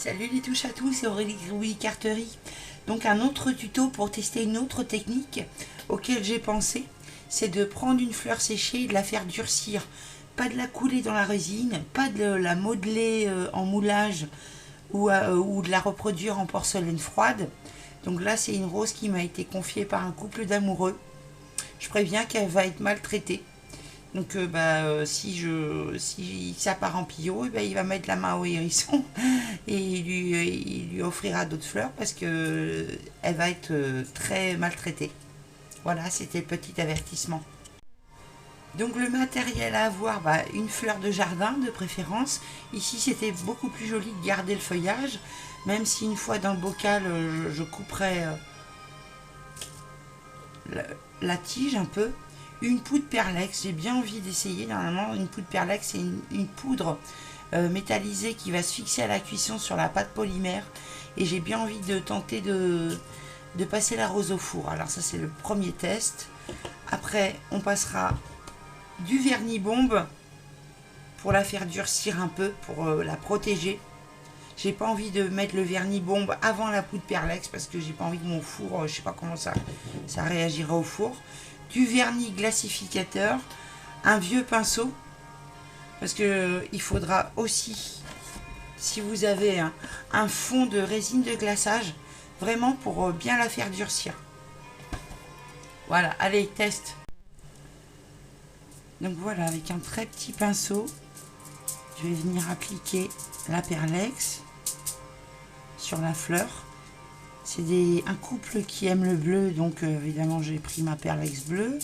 Salut les touches à tous, c'est Aurélie Grouilly Carterie. Donc un autre tuto pour tester une autre technique auquel j'ai pensé, c'est de prendre une fleur séchée et de la faire durcir. Pas de la couler dans la résine, pas de la modeler en moulage ou de la reproduire en porcelaine froide. Donc là c'est une rose qui m'a été confiée par un couple d'amoureux. Je préviens qu'elle va être maltraitée. Donc si ça part en pillot, il va mettre la main au hérisson et il lui offrira d'autres fleurs parce que elle va être très maltraitée. Voilà, c'était le petit avertissement. Donc le matériel à avoir, une fleur de jardin de préférence. Ici c'était beaucoup plus joli de garder le feuillage, même si une fois dans le bocal je couperai la tige un peu. Une poudre perlex, j'ai bien envie d'essayer. Normalement une poudre perlex c'est une poudre métallisée qui va se fixer à la cuisson sur la pâte polymère, et j'ai bien envie de tenter de passer la rose au four. Alors ça c'est le premier test. Après on passera du vernis bombe pour la faire durcir un peu, pour la protéger. J'ai pas envie de mettre le vernis bombe avant la poudre perlex parce que j'ai pas envie que mon four, je sais pas comment ça réagira au four. Du vernis glacificateur, un vieux pinceau, parce que il faudra aussi, si vous avez un fond de résine de glaçage, vraiment pour bien la faire durcir. Voilà, allez, test. Donc voilà, avec un très petit pinceau, je vais venir appliquer la perlex sur la fleur. C'est un couple qui aime le bleu, donc évidemment j'ai pris ma perlex bleue.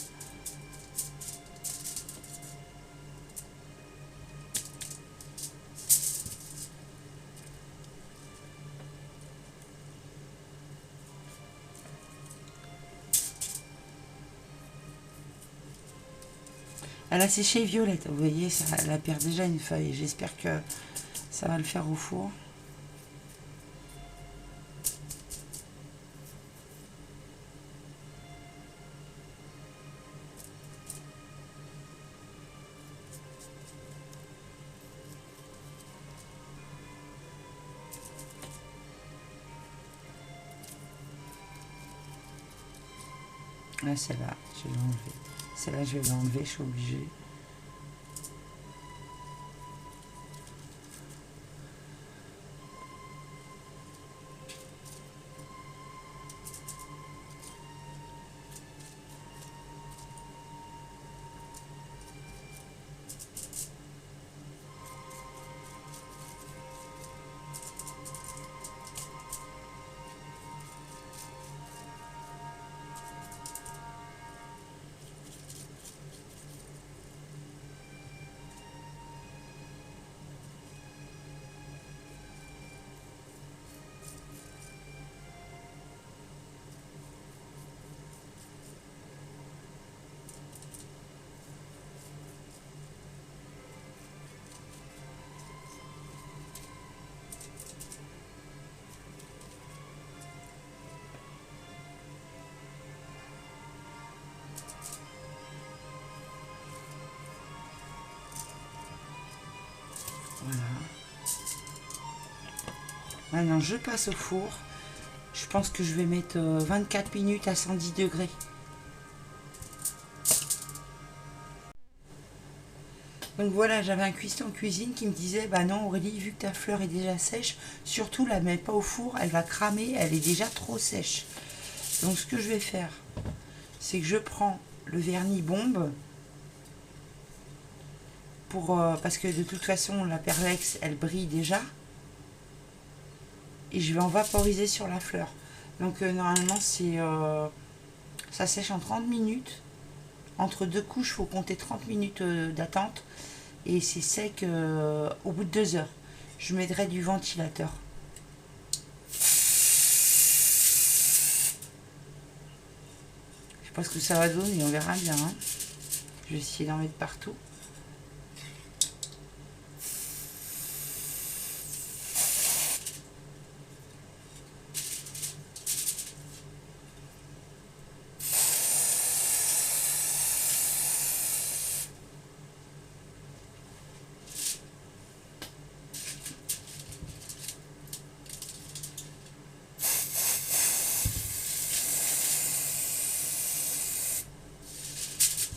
Elle a séché violette, vous voyez, elle perd déjà une feuille. J'espère que ça va le faire au four. Là, celle-là, je vais l'enlever. Celle-là, je vais l'enlever, je suis obligée. Voilà. Maintenant, je passe au four. Je pense que je vais mettre 24 minutes à 110 degrés. Donc voilà, j'avais un cuistot en cuisine qui me disait, bah non Aurélie, vu que ta fleur est déjà sèche, surtout la mets pas au four, elle va cramer, elle est déjà trop sèche. Donc ce que je vais faire, c'est que je prends le vernis bombe, parce que de toute façon la perlex elle brille déjà, et je vais en vaporiser sur la fleur. Donc normalement ça sèche en 30 minutes. Entre deux couches, il faut compter 30 minutes d'attente. Et c'est sec au bout de 2 heures. Je mettrai du ventilateur. Je sais pas ce que ça va donner, on verra bien. Je vais essayer d'en mettre partout.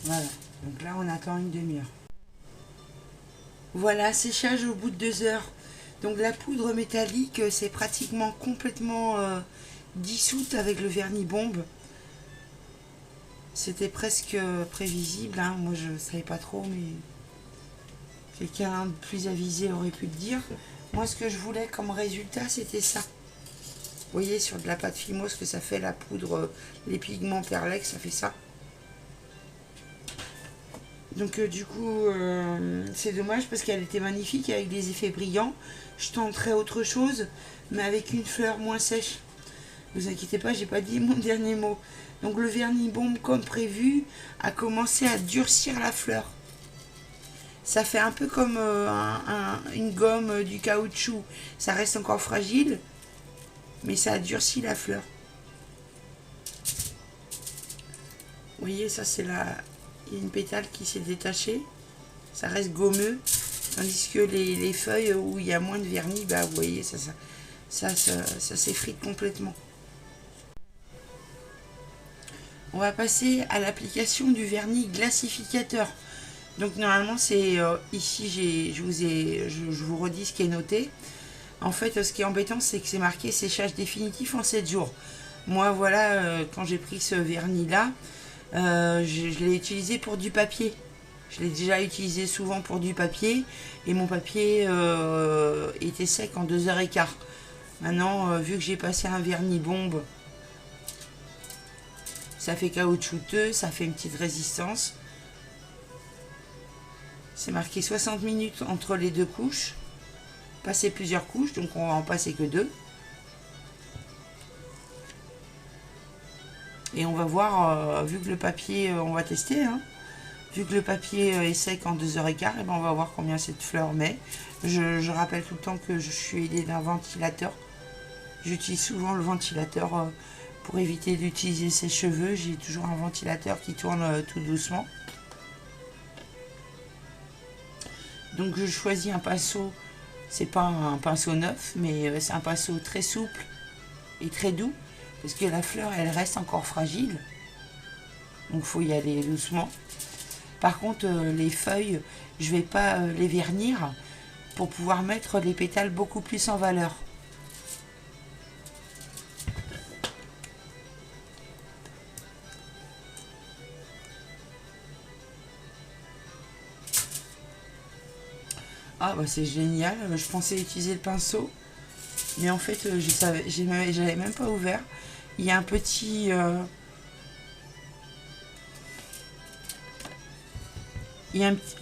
Voilà, donc là on attend une demi-heure. Voilà, séchage au bout de 2 heures. Donc la poudre métallique, c'est pratiquement complètement dissoute avec le vernis bombe. C'était presque prévisible, hein. Moi je ne savais pas trop, mais quelqu'un de plus avisé aurait pu le dire. Moi ce que je voulais comme résultat, c'était ça. Vous voyez sur de la pâte Fimo ce que ça fait la poudre, les pigments Perlex, ça fait ça. Donc du coup, c'est dommage parce qu'elle était magnifique avec des effets brillants. Je tenterai autre chose, mais avec une fleur moins sèche. Ne vous inquiétez pas, j'ai pas dit mon dernier mot. Donc le vernis bombe comme prévu a commencé à durcir la fleur. Ça fait un peu comme une gomme du caoutchouc. Ça reste encore fragile, mais ça a durci la fleur. Vous voyez, ça c'est il y a une pétale qui s'est détachée. Ça reste gommeux. Tandis que les feuilles où il y a moins de vernis, bah vous voyez, ça s'effrite complètement. On va passer à l'application du vernis glacificateur. Donc normalement c'est ici je vous redis ce qui est noté. En fait ce qui est embêtant c'est que c'est marqué séchage définitif en 7 jours. Moi voilà, quand j'ai pris ce vernis là, je l'ai utilisé pour du papier. Je l'ai déjà utilisé souvent pour du papier et mon papier était sec en 2h15. Maintenant, vu que j'ai passé un vernis bombe, ça fait caoutchouteux, ça fait une petite résistance. C'est marqué 60 minutes entre les deux couches. Passer plusieurs couches, donc on va en passer que 2. Et on va voir, vu que le papier, on va tester, hein. Vu que le papier est sec en 2h15, et ben on va voir combien cette fleur met. Je rappelle tout le temps que je suis aidée d'un ventilateur. J'utilise souvent le ventilateur pour éviter d'utiliser ses cheveux. J'ai toujours un ventilateur qui tourne tout doucement. Donc je choisis un pinceau. C'est pas un pinceau neuf, mais c'est un pinceau très souple et très doux. Parce que la fleur, elle reste encore fragile. Donc il faut y aller doucement. Par contre, les feuilles, je vais pas les vernir pour pouvoir mettre les pétales beaucoup plus en valeur. Ah bah c'est génial, je pensais utiliser le pinceau, mais en fait j'avais même pas ouvert. Il y a un petit...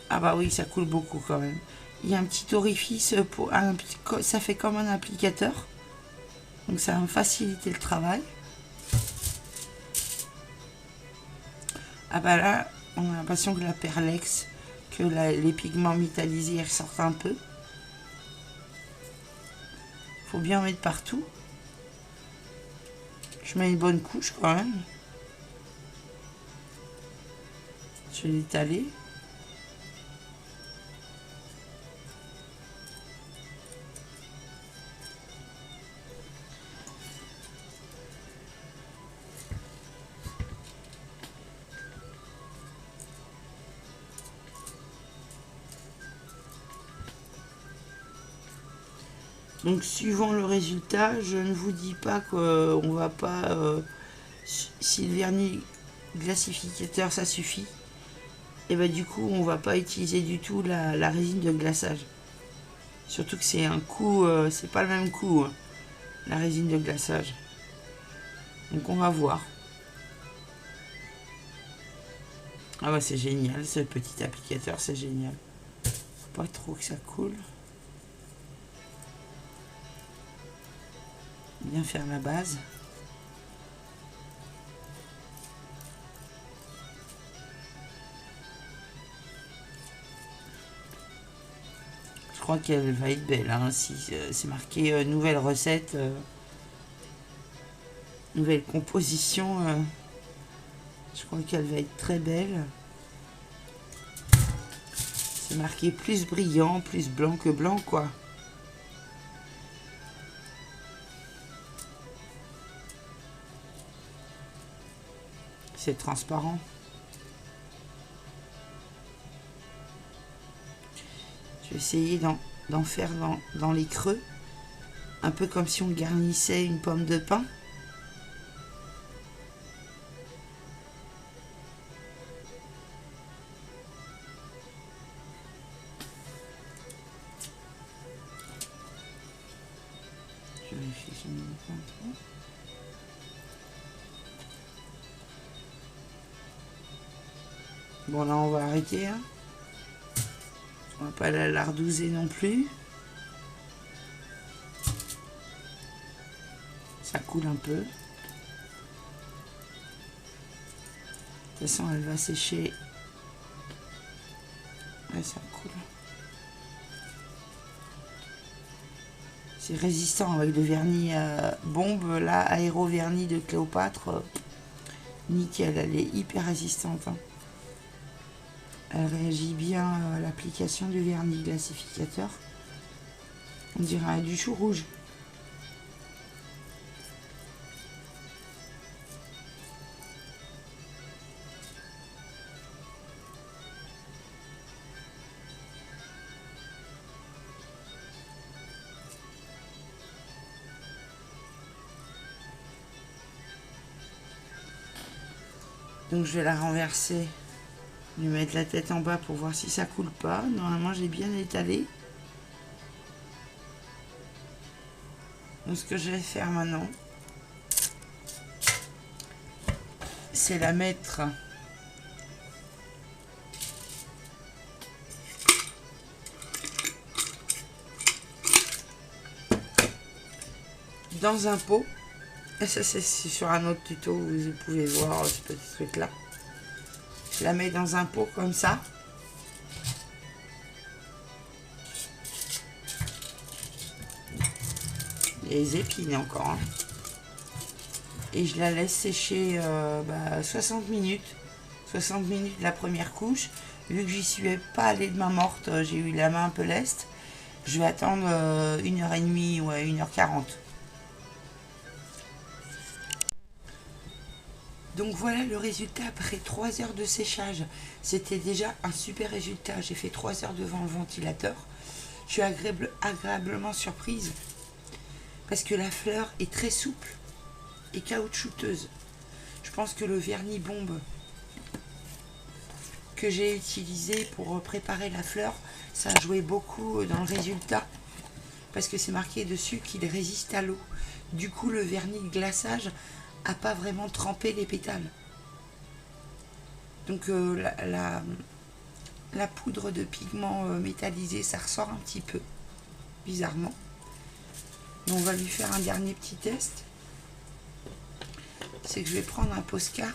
ah bah oui, ça coule beaucoup quand même. Il y a un petit orifice, ça fait comme un applicateur. Donc ça va me faciliter le travail. Ah bah là, on a l'impression que la Perlex, que les pigments métallisés ressortent un peu. Faut bien en mettre partout. Je mets une bonne couche quand même. Je vais l'étaler. Donc suivant le résultat, je ne vous dis pas qu'on va pas... si le vernis glacificateur ça suffit, et bah du coup on va pas utiliser du tout la résine de glaçage. Surtout que c'est un coût, c'est pas le même coût, hein, la résine de glaçage. Donc on va voir. Ah bah c'est génial, ce petit applicateur, c'est génial. Faut pas trop que ça coule. Bien faire la base. Je crois qu'elle va être belle, hein, si c'est marqué nouvelle recette, nouvelle composition. Je crois qu'elle va être très belle. C'est marqué plus brillant, plus blanc que blanc, quoi. C'est transparent. Je vais essayer d'en faire dans les creux, un peu comme si on garnissait une pomme de pin. Je vérifie si je ne mets pas trop. Bon, là on va arrêter, hein. On va pas la lardouser non plus. Ça coule un peu. De toute façon, elle va sécher. Ouais, ça coule. C'est résistant avec le vernis bombe, là, aéro vernis de Cléopâtre. Nickel, elle est hyper résistante, hein. Elle réagit bien à l'application du vernis glacificateur. On dirait du chou rouge. Donc je vais la renverser, lui mettre la tête en bas pour voir si ça coule pas. Normalement j'ai bien étalé. Donc ce que je vais faire maintenant, c'est la mettre dans un pot. Et ça c'est sur un autre tuto, vous pouvez voir ce petit truc là. Je la mets dans un pot comme ça. Il y a les épines encore, hein. Et je la laisse sécher 60 minutes. 60 minutes la première couche. Vu que j'y suis pas allée de main morte, j'ai eu la main un peu leste. Je vais attendre 1h30 ou 1h40. Donc voilà le résultat après 3 heures de séchage. C'était déjà un super résultat. J'ai fait 3 heures devant le ventilateur. Je suis agréablement surprise parce que la fleur est très souple et caoutchouteuse. Je pense que le vernis bombe que j'ai utilisé pour préparer la fleur, ça a joué beaucoup dans le résultat parce que c'est marqué dessus qu'il résiste à l'eau. Du coup, le vernis de glaçage a pas vraiment trempé les pétales. Donc la poudre de pigment métallisé, ça ressort un petit peu bizarrement. Mais on va lui faire un dernier petit test. C'est que je vais prendre un Posca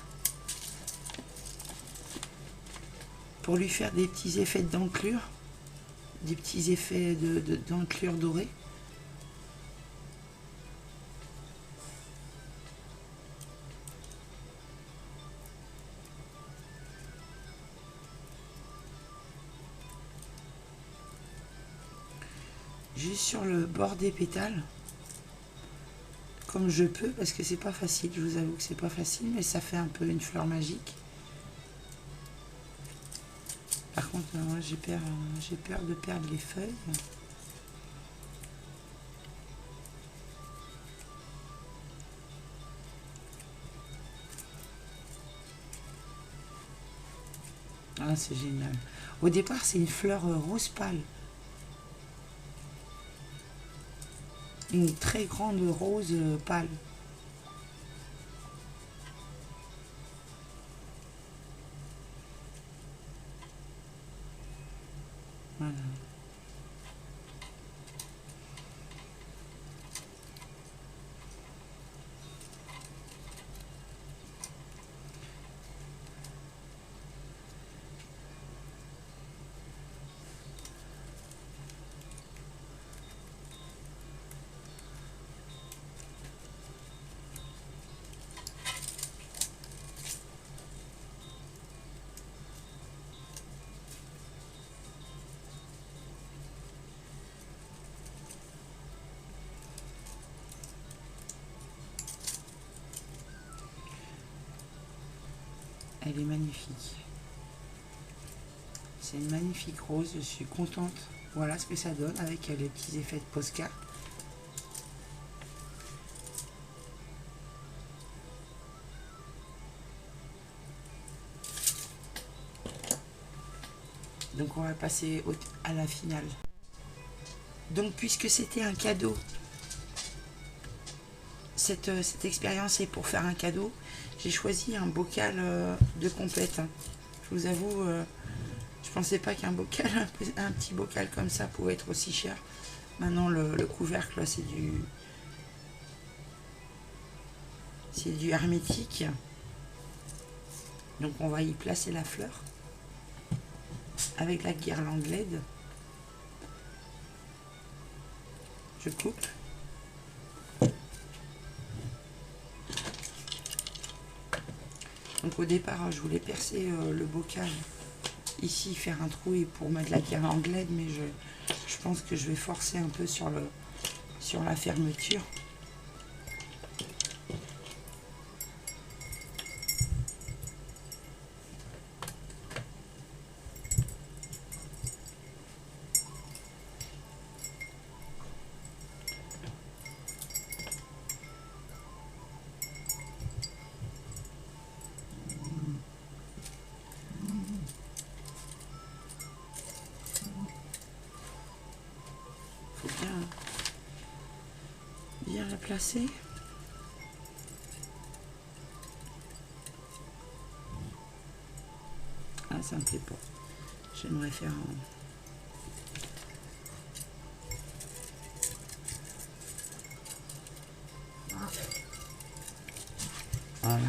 pour lui faire des petits effets de dentelure, des petits effets de dentelure dorée. Juste sur le bord des pétales, comme je peux, parce que c'est pas facile, je vous avoue que c'est pas facile, mais ça fait un peu une fleur magique. Par contre, moi j'ai peur de perdre les feuilles. Ah, c'est génial. Au départ, c'est une fleur rose pâle. Une très grande rose pâle. Voilà. Elle est magnifique. C'est une magnifique rose, je suis contente Voilà ce que ça donne avec les petits effets de postcard. Donc on va passer à la finale. Donc puisque c'était un cadeau, cette expérience est pour faire un cadeau, j'ai choisi un bocal de complète. Je vous avoue, je pensais pas qu'un bocal, un petit bocal comme ça pouvait être aussi cher. Maintenant le couvercle c'est du hermétique. Donc on va y placer la fleur avec la guirlande LED. Je coupe. Donc au départ je voulais percer le bocal ici, faire un trou et pour mettre la guirlande LED, mais je pense que je vais forcer un peu sur la fermeture. Bien la placer. Ah, ça me plaît pas. J'aimerais faire un... Voilà.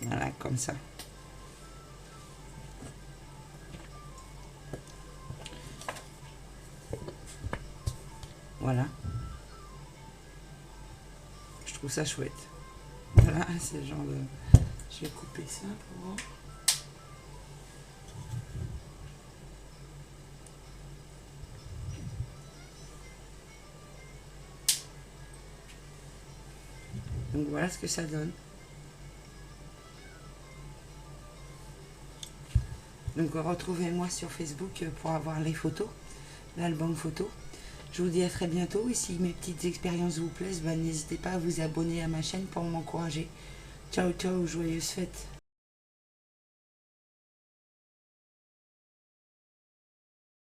Voilà, comme ça. Voilà. Je trouve ça chouette. Voilà, c'est le genre de... Je vais couper ça pour voir. Donc voilà ce que ça donne. Donc retrouvez-moi sur Facebook pour avoir les photos, l'album photo. Je vous dis à très bientôt et si mes petites expériences vous plaisent, n'hésitez pas à vous abonner à ma chaîne pour m'encourager. Ciao ciao, joyeuses fêtes.